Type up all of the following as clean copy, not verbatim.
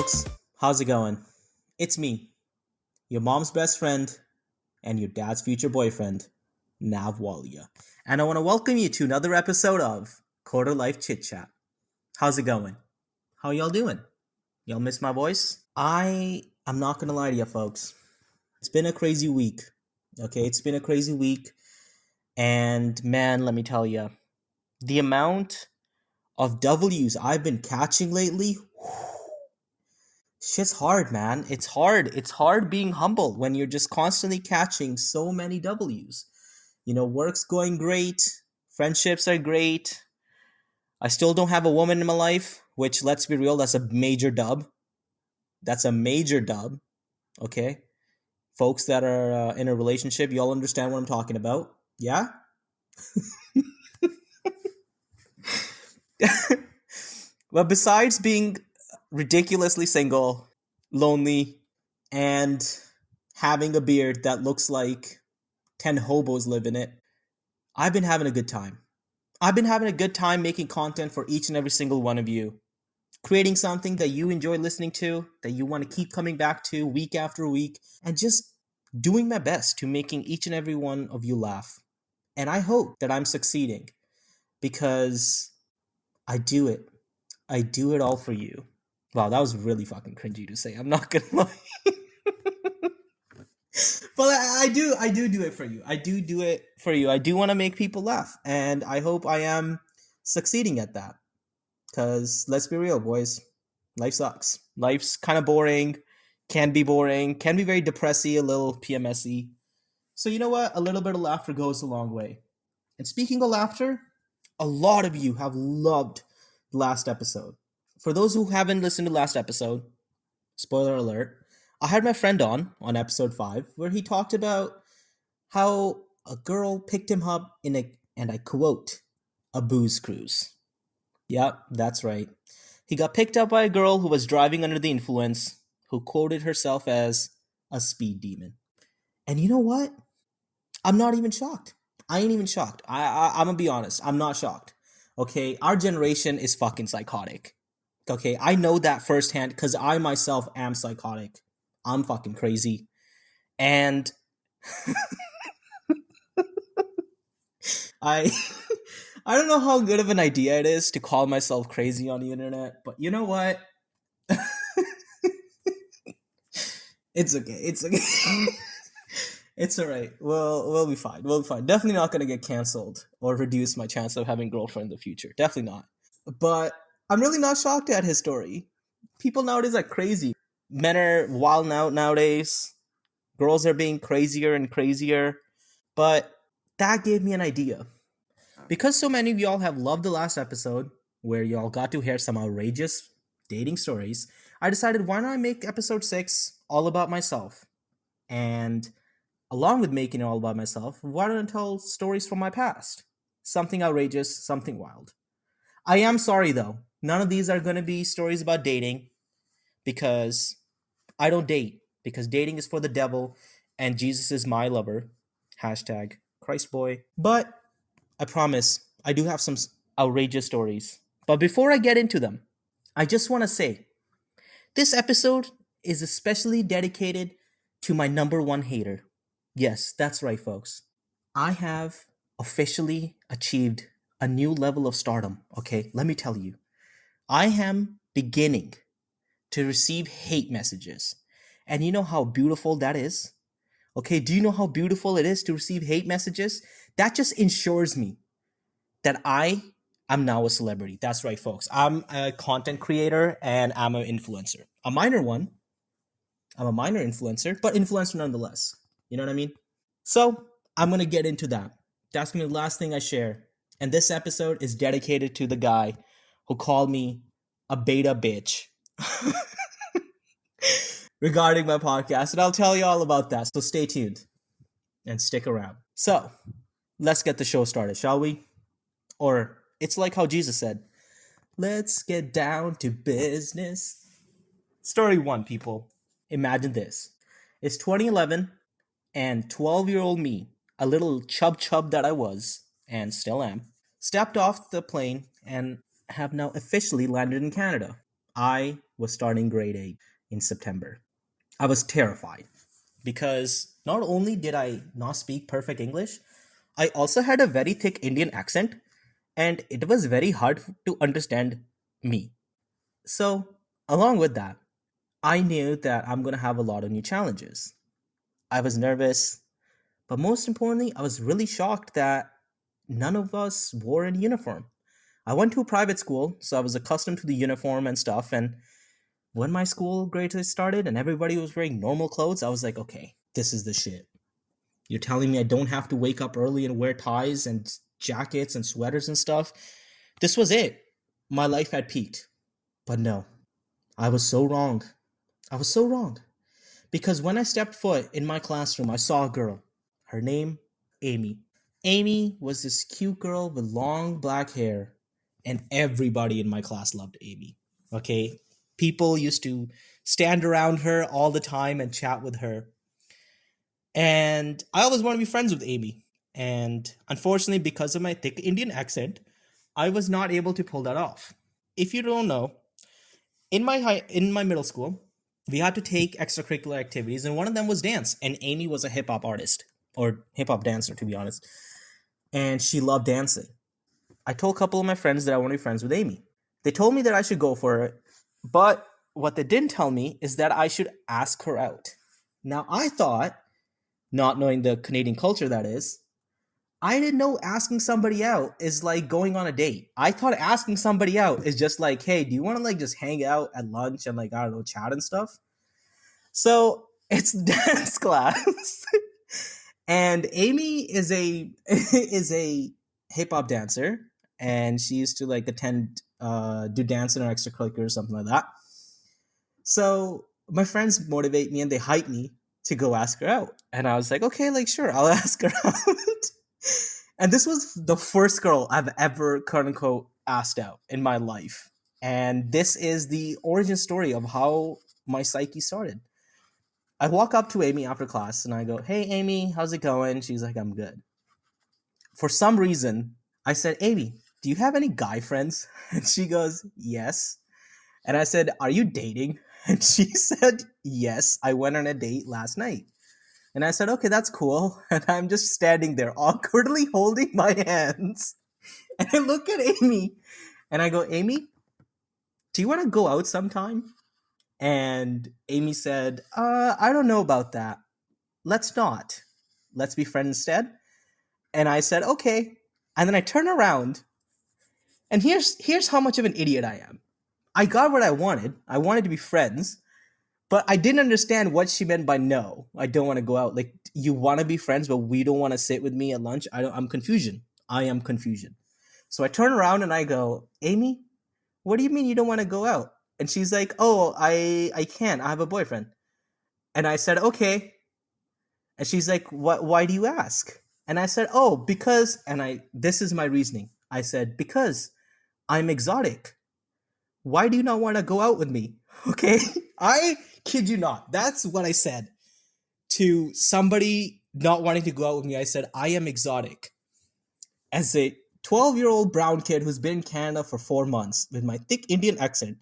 folks. How's it going? It's me, your mom's best friend and your dad's future boyfriend, Nav Walia. And I want to welcome you to another episode of Quarter Life Chit Chat. How's it going? How y'all doing? Y'all miss my voice? I'm not going to lie to you, folks. It's been a crazy week. Okay, it's been a crazy week. And man, let me tell you, the amount of W's I've been catching lately, shit's hard, man. It's hard. It's hard being humble when you're just constantly catching so many W's. You know, work's going great, friendships are great. I still don't have a woman in my life, which, let's be real, that's a major dub. That's a major dub, okay? Folks that are in a relationship, you all understand what I'm talking about. Yeah? But besides being ridiculously single, lonely, and having a beard that looks like 10 hobos live in it, I've been having a good time. I've been having a good time making content for each and every single one of you. Creating something that you enjoy listening to, that you want to keep coming back to week after week, and just doing my best to making each and every one of you laugh. And I hope that I'm succeeding because I do it. I do it all for you. Wow, that was really fucking cringy to say. I'm not gonna lie. But I do it for you. I do it for you. I do want to make people laugh. And I hope I am succeeding at that. Because let's be real, boys. Life sucks. Life's kind of boring. Can be very depressy, a little PMSy. So you know what? A little bit of laughter goes a long way. And speaking of laughter, a lot of you have loved the last episode. For those who haven't listened to last episode, spoiler alert, I had my friend on episode 5, where he talked about how a girl picked him up in a, and I quote, a booze cruise. Yep, that's right. He got picked up by a girl who was driving under the influence, who quoted herself as a speed demon. And you know what? I'm not even shocked. I ain't even shocked. I'm gonna be honest. I'm not shocked. Okay, our generation is fucking psychotic. Okay, I know that firsthand because I myself am psychotic. I'm fucking crazy. And I I don't know how good of an idea it is to call myself crazy on the internet, but you know what? It's okay. It's okay. It's alright. We'll be fine. We'll be fine. Definitely not gonna get canceled or reduce my chance of having a girlfriend in the future. Definitely not. But I'm really not shocked at his story. People nowadays are crazy. Men are wild out nowadays. Girls are being crazier and crazier. But that gave me an idea. Because so many of y'all have loved the last episode, where y'all got to hear some outrageous dating stories, I decided why not make episode 6 all about myself? And along with making it all about myself, why don't I tell stories from my past? Something outrageous, something wild. I am sorry though, none of these are going to be stories about dating, because I don't date, because dating is for the devil and Jesus is my lover. Hashtag Christboy. But I promise, I do have some outrageous stories. But before I get into them, I just want to say, this episode is especially dedicated to my number one hater. Yes, that's right, folks. I have officially achieved a new level of stardom, okay? Let me tell you. I am beginning to receive hate messages. And you know how beautiful that is? Okay, do you know how beautiful it is to receive hate messages? That just ensures me that I am now a celebrity. That's right, folks. I'm a content creator and I'm an influencer. A minor one. I'm a minor influencer, but influencer nonetheless. You know what I mean? So I'm going to get into that. That's going to be the last thing I share. And this episode is dedicated to the guy who called me a beta bitch regarding my podcast. And I'll tell you all about that. So stay tuned and stick around. So let's get the show started, shall we? Or it's like how Jesus said, let's get down to business. Story 1, people. Imagine this. It's 2011 and 12-year-old me, a little chub that I was, and still am, stepped off the plane and have now officially landed in Canada. I was starting grade 8 in September. I was terrified because not only did I not speak perfect English, I also had a very thick Indian accent and it was very hard to understand me. So, along with that, I knew that I'm going to have a lot of new challenges. I was nervous, but most importantly, I was really shocked that none of us wore a uniform. I went to a private school, so I was accustomed to the uniform and stuff. And when my school grades started and everybody was wearing normal clothes, I was like, okay, this is the shit. You're telling me I don't have to wake up early and wear ties and jackets and sweaters and stuff? This was it. My life had peaked. But no, I was so wrong. I was so wrong. Because when I stepped foot in my classroom, I saw a girl. Her name, Amy. Amy was this cute girl with long black hair, and everybody in my class loved Amy. Okay? People used to stand around her all the time and chat with her. And I always wanted to be friends with Amy. And unfortunately, because of my thick Indian accent, I was not able to pull that off. If you don't know, in my middle school, we had to take extracurricular activities, and one of them was dance. And Amy was a hip hop artist or hip hop dancer, to be honest, and she loved dancing. I told a couple of my friends that I want to be friends with Amy. They told me that I should go for it, but what they didn't tell me is that I should ask her out. Now, I thought, not knowing the Canadian culture that is, I didn't know asking somebody out is like going on a date. I thought asking somebody out is just like, hey, do you want to like just hang out at lunch and like, I don't know, chat and stuff? So it's dance class. And Amy is a is a hip hop dancer, and she used to like attend do dance in her extracurricular or something like that. So my friends motivate me and they hype me to go ask her out. And I was like, okay, like sure, I'll ask her out. And this was the first girl I've ever quote unquote asked out in my life. And this is the origin story of how my psyche started. I walk up to Amy after class and I go, hey Amy, how's it going? She's like, I'm good. For some reason, I said, Amy, do you have any guy friends? And she goes, yes. And I said, are you dating? And she said, yes, I went on a date last night. And I said, okay, that's cool. And I'm just standing there awkwardly holding my hands. And I look at Amy and I go, Amy, do you want to go out sometime? And Amy said, I don't know about that. Let's not. Let's be friends instead. And I said, okay. And then I turn around and here's how much of an idiot I am. I got what I wanted. I wanted to be friends. But I didn't understand what she meant by no. I don't want to go out. Like, you want to be friends, but we don't want to sit with me at lunch. I'm confusion. I am confusion. So I turn around and I go, Amy, what do you mean you don't want to go out? And she's like, oh, I can't. I have a boyfriend. And I said, okay. And she's like, what? Why do you ask? And I said, oh, because, this is my reasoning. I said, because I'm exotic. Why do you not want to go out with me? Okay. I kid you not. That's what I said to somebody not wanting to go out with me. I said, I am exotic. As a 12-year-old brown kid who's been in Canada for 4 months with my thick Indian accent.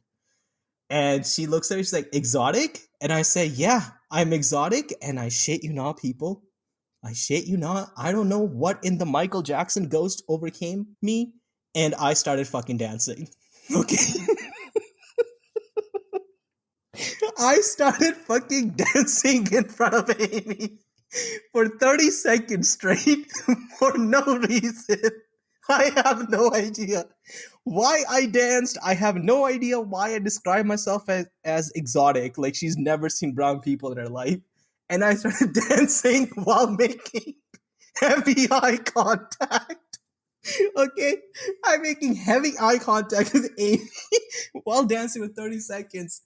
And she looks at me, she's like, exotic? And I say, yeah, I'm exotic. And I shit you not, people. I shit you not. I don't know what in the Michael Jackson ghost overcame me. And I started fucking dancing. Okay. I started fucking dancing in front of Amy for 30 seconds straight for no reason. I have no idea why I danced. I have no idea why I describe myself as exotic, like she's never seen brown people in her life. And I started dancing while making heavy eye contact. Okay? I'm making heavy eye contact with Amy while dancing for 30 seconds.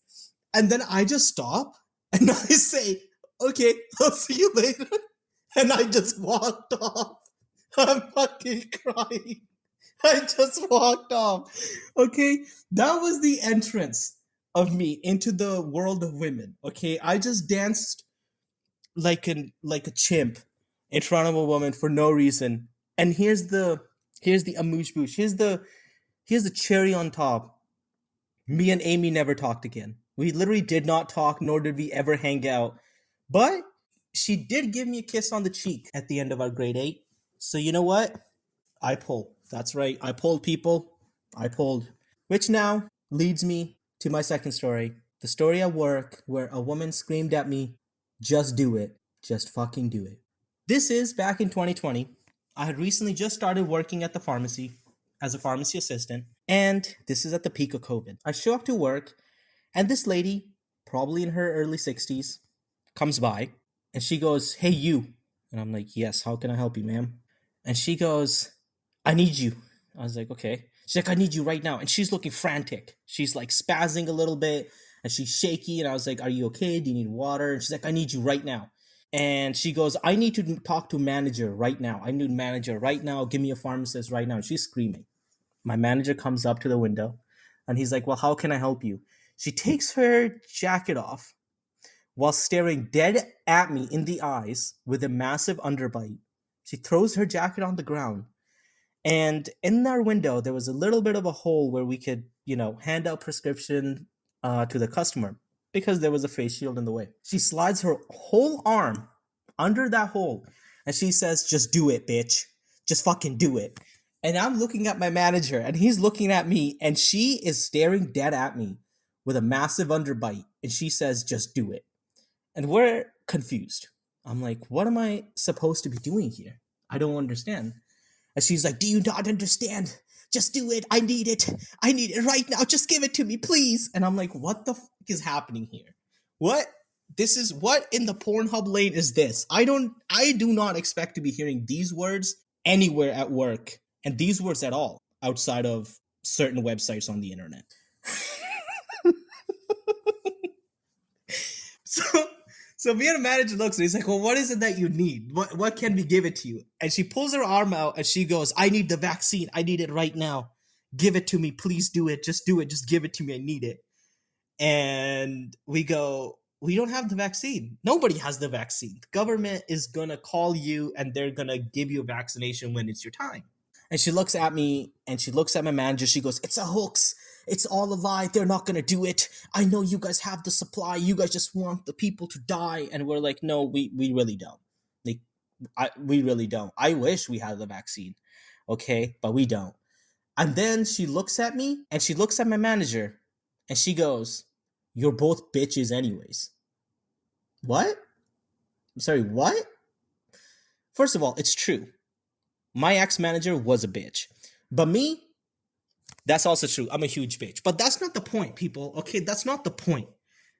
And then I just stop and I say, okay, I'll see you later. And I just walked off. I'm fucking crying. I just walked off. Okay, that was the entrance of me into the world of women. Okay, I just danced like a chimp in front of a woman for no reason. And here's the amuse bouche. Here's the cherry on top. Me and Amy never talked again. We literally did not talk, nor did we ever hang out. But she did give me a kiss on the cheek at the end of our grade 8. So you know what? I pulled. That's right. I pulled, people. I pulled. Which now leads me to my second story. The story at work where a woman screamed at me, just do it. Just fucking do it. This is back in 2020. I had recently just started working at the pharmacy as a pharmacy assistant, and this is at the peak of COVID. I show up to work, and this lady, probably in her early 60s, comes by and she goes, "Hey, you." And I'm like, "Yes, how can I help you, ma'am?" And she goes, "I need you." I was like, "Okay." She's like, "I need you right now." And she's looking frantic. She's like spazzing a little bit and she's shaky. And I was like, "Are you okay? Do you need water?" And she's like, "I need you right now." And she goes, "I need to talk to manager right now. I need manager right now. Give me a pharmacist right now." And she's screaming. My manager comes up to the window and he's like, "Well, how can I help you?" She takes her jacket off while staring dead at me in the eyes with a massive underbite. She throws her jacket on the ground. And in our window, there was a little bit of a hole where we could, hand out prescription to the customer because there was a face shield in the way. She slides her whole arm under that hole and she says, "Just do it, bitch. Just fucking do it." And I'm looking at my manager and he's looking at me and she is staring dead at me with a massive underbite. And she says, "Just do it." And we're confused. I'm like, "What am I supposed to be doing here? I don't understand." And she's like, "Do you not understand? Just do it. I need it. I need it right now. Just give it to me, please." And I'm like, "What the fuck is happening here? What? What in the Pornhub lane is this? I do not expect to be hearing these words anywhere at work, and these words at all outside of certain websites on the internet." So so me and the manager looks and he's like, "Well, what is it that you need? What can we give it to you?" And she pulls her arm out and she goes, "I need the vaccine. I need it right now. Give it to me. Please do it. Just do it. Just give it to me. I need it." And we go, "We don't have the vaccine. Nobody has the vaccine. The government is gonna call you and they're gonna give you a vaccination when it's your time." And she looks at me and she looks at my manager. She goes, "It's a hoax. It's all a lie. They're not going to do it. I know you guys have the supply. You guys just want the people to die." And we're like, "No, we really don't. Like, we really don't. I wish we had the vaccine. Okay, but we don't." And then she looks at me and she looks at my manager and she goes, "You're both bitches anyways." What? I'm sorry, what? First of all, it's true. My ex-manager was a bitch. But me, that's also true. I'm a huge bitch. But that's not the point, people. Okay, that's not the point.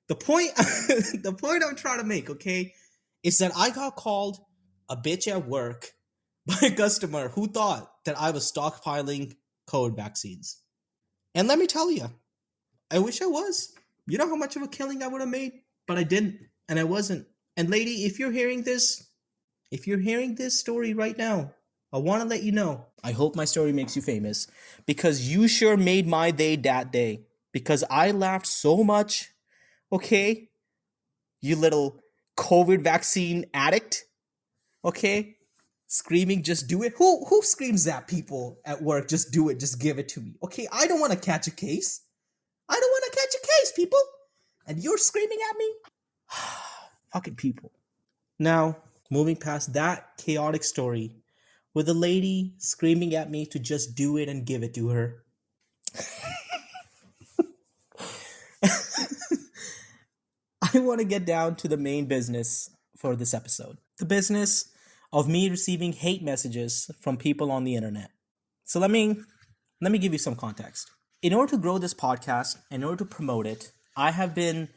The point the point I'm trying to make, okay, is that I got called a bitch at work by a customer who thought that I was stockpiling COVID vaccines. And let me tell you, I wish I was. You know how much of a killing I would have made? But I didn't, and I wasn't. And lady, if you're hearing this story right now, I want to let you know. I hope my story makes you famous because you sure made my day that day. Because I laughed so much, okay? You little COVID vaccine addict, okay? Screaming, "Just do it." Who screams at people at work, "Just do it, just give it to me"? Okay, I don't want to catch a case. I don't want to catch a case, people. And you're screaming at me? Fucking people. Now, moving past that chaotic story with a lady screaming at me to just do it and give it to her, I want to get down to the main business for this episode. The business of me receiving hate messages from people on the internet. So let me give you some context. In order to grow this podcast, in order to promote it, I have been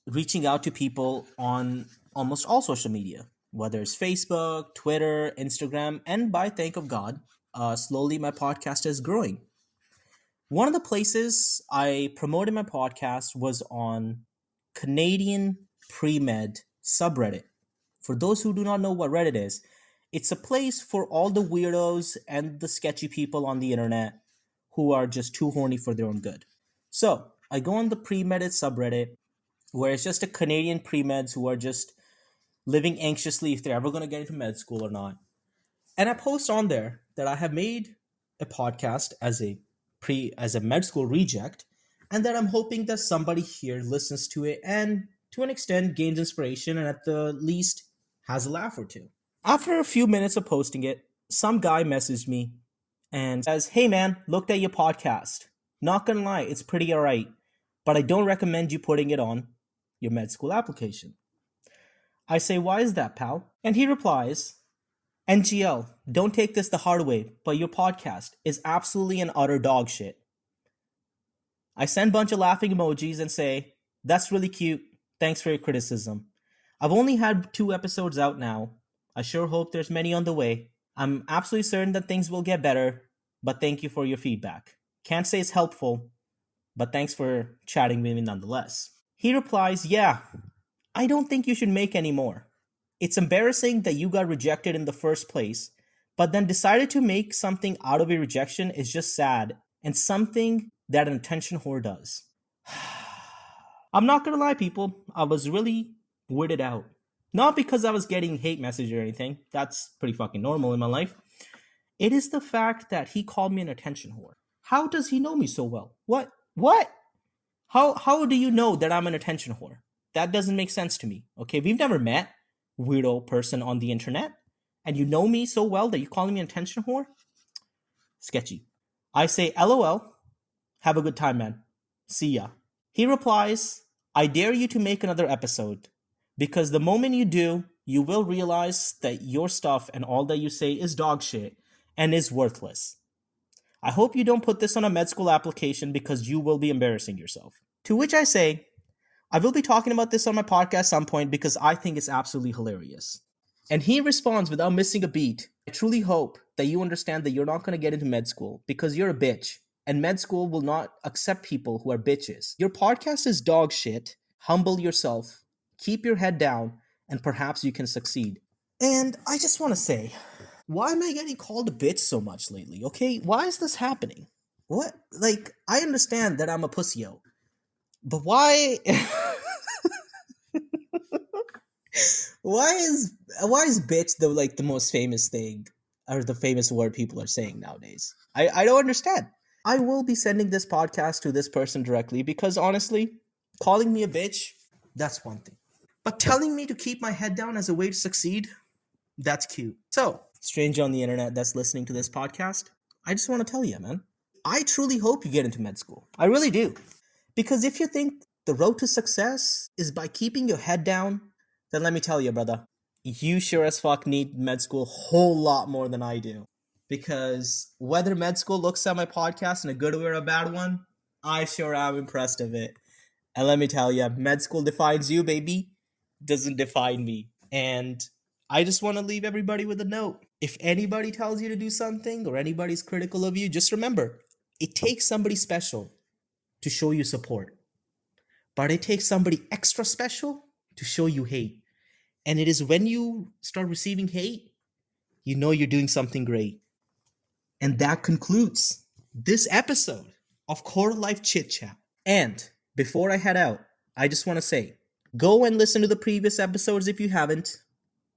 reaching out to people on almost all social media, whether it's Facebook, Twitter, Instagram, and by thank of God, slowly my podcast is growing. One of the places I promoted my podcast was on Canadian Pre-Med subreddit. For those who do not know what Reddit is, it's a place for all the weirdos and the sketchy people on the internet who are just too horny for their own good. So I go on the pre-med subreddit where it's just a Canadian pre-meds who are just living anxiously if they're ever going to get into med school or not. And I post on there that I have made a podcast as a med school reject, and that I'm hoping that somebody here listens to it and to an extent gains inspiration and at the least has a laugh or two. After a few minutes of posting it, some guy messaged me and says, "Hey man, looked at your podcast. Not gonna lie, it's pretty alright, but I don't recommend you putting it on your med school application." I say, "Why is that, pal?" And he replies, "NGL, don't take this the hard way, but your podcast is absolutely an utter dog shit." I send a bunch of laughing emojis and say, "That's really cute. Thanks for your criticism. I've only had 2 episodes out now. I sure hope there's many on the way. I'm absolutely certain that things will get better, but thank you for your feedback. Can't say it's helpful, but thanks for chatting with me nonetheless." He replies, "Yeah, I don't think you should make any more. It's embarrassing that you got rejected in the first place, but then decided to make something out of a rejection is just sad and something that an attention whore does." I'm not gonna lie, people, I was really weirded out. Not because I was getting hate messages or anything, that's pretty fucking normal in my life. It is the fact that he called me an attention whore. How does he know me so well? What? What? How do you know that I'm an attention whore? That doesn't make sense to me. Okay, we've never met, weirdo person on the internet, and you know me so well that you're calling me an attention whore? Sketchy. I say, "LOL, have a good time, man. See ya." He replies, "I dare you to make another episode, because the moment you do, you will realize that your stuff and all that you say is dog shit and is worthless. I hope you don't put this on a med school application because you will be embarrassing yourself." To which I say, "I will be talking about this on my podcast some point because I think it's absolutely hilarious." And he responds without missing a beat, "I truly hope that you understand that you're not going to get into med school because you're a bitch, and med school will not accept people who are bitches. Your podcast is dog shit. Humble yourself, keep your head down, and perhaps you can succeed." And I just want to say, why am I getting called a bitch so much lately? Okay, why is this happening? What? Like, I understand that I'm a pussyo, but why? why is bitch the most famous thing or the famous word people are saying nowadays? I don't understand. I will be sending this podcast to this person directly because honestly, calling me a bitch, that's one thing. But telling me to keep my head down as a way to succeed, that's cute. So, stranger on the internet that's listening to this podcast, I just want to tell you, man, I truly hope you get into med school. I really do. Because if you think the road to success is by keeping your head down, then let me tell you, brother, you sure as fuck need med school a whole lot more than I do. Because whether med school looks at my podcast in a good way or a bad one, I sure am impressed of it. And let me tell you, med school defines you, baby. Doesn't define me. And I just want to leave everybody with a note. If anybody tells you to do something or anybody's critical of you, just remember, it takes somebody special to show you support. But it takes somebody extra special to show you hate. And it is when you start receiving hate, you know you're doing something great. And that concludes this episode of Quarter Life Chit Chat. And before I head out, I just want to say, go and listen to the previous episodes if you haven't.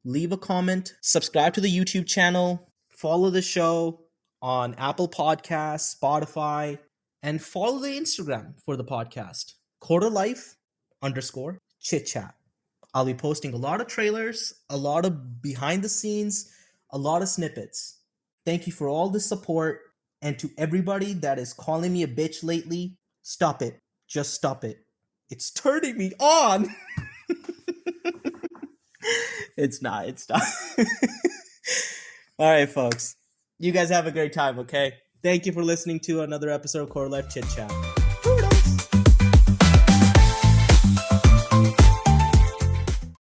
Leave a comment, subscribe to the YouTube channel, follow the show on Apple Podcasts, Spotify, and follow the Instagram for the podcast, quarterlife_chit chat. I'll be posting a lot of trailers, a lot of behind the scenes, a lot of snippets. Thank you for all the support, and to everybody that is calling me a bitch lately, stop it. Just stop it. It's turning me on. It's not. All right, folks. You guys have a great time, okay? Thank you for listening to another episode of Core Life Chit Chat.